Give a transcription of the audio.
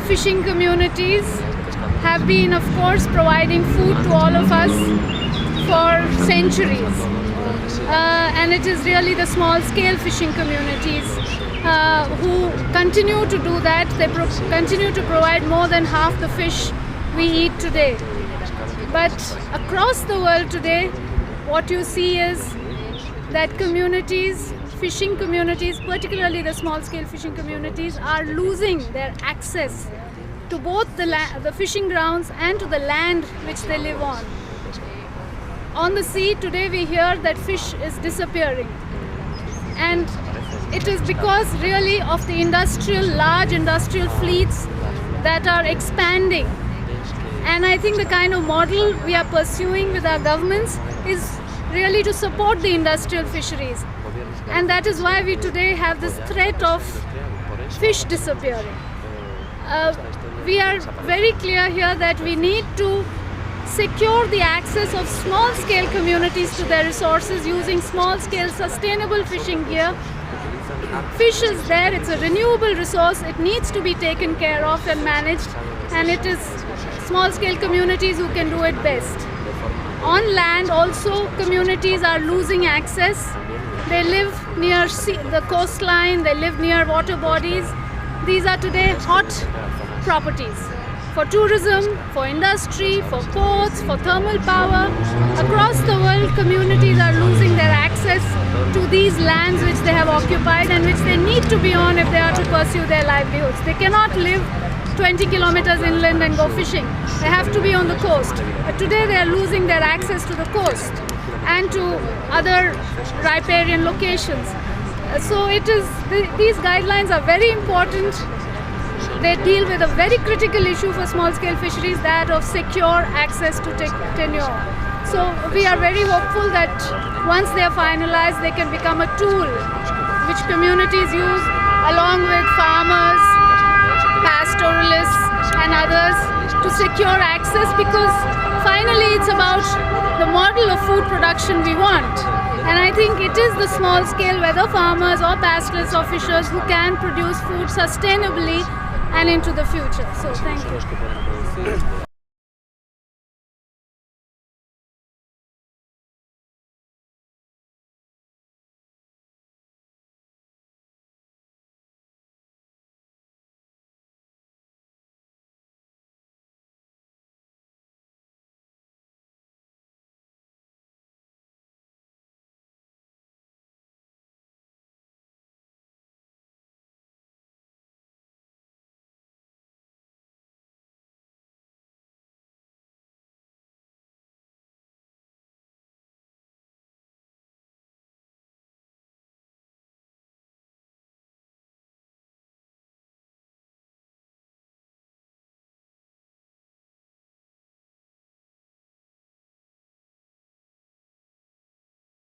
fishing communities have been, of course, providing food to all of us for centuries. And it is really the small-scale fishing communities who continue to do that. They continue to provide more than half the fish we eat today. But across the world today, what you see is that communities, fishing communities, particularly the small-scale fishing communities, are losing their access to both the fishing grounds and to the land which they live on. On the sea today we hear that fish is disappearing, and it is because really of the large industrial fleets that are expanding. And I think the kind of model we are pursuing with our governments is really to support the industrial fisheries, and that is why we today have this threat of fish disappearing. We are very clear here that we need to secure the access of small-scale communities to their resources using small-scale sustainable fishing gear. Fish is there, it's a renewable resource, it needs to be taken care of and managed, and it is small-scale communities who can do it best. On land also, communities are losing access. They live near the coastline, they live near water bodies. These are today hot properties for tourism, for industry, for ports, for thermal power. Across the world, communities are losing their access to these lands which they have occupied and which they need to be on if they are to pursue their livelihoods. They cannot live 20 kilometers inland and go fishing. They have to be on the coast. But today they are losing their access to the coast and to other riparian locations. So these guidelines are very important. They deal with a very critical issue for small-scale fisheries, that of secure access to tenure. So we are very hopeful that once they are finalized, they can become a tool which communities use along with farmers, pastoralists and others to secure access, because finally it's about the model of food production we want. And I think it is the small scale, whether farmers or pastoralists or fishers, who can produce food sustainably and into the future. So thank you.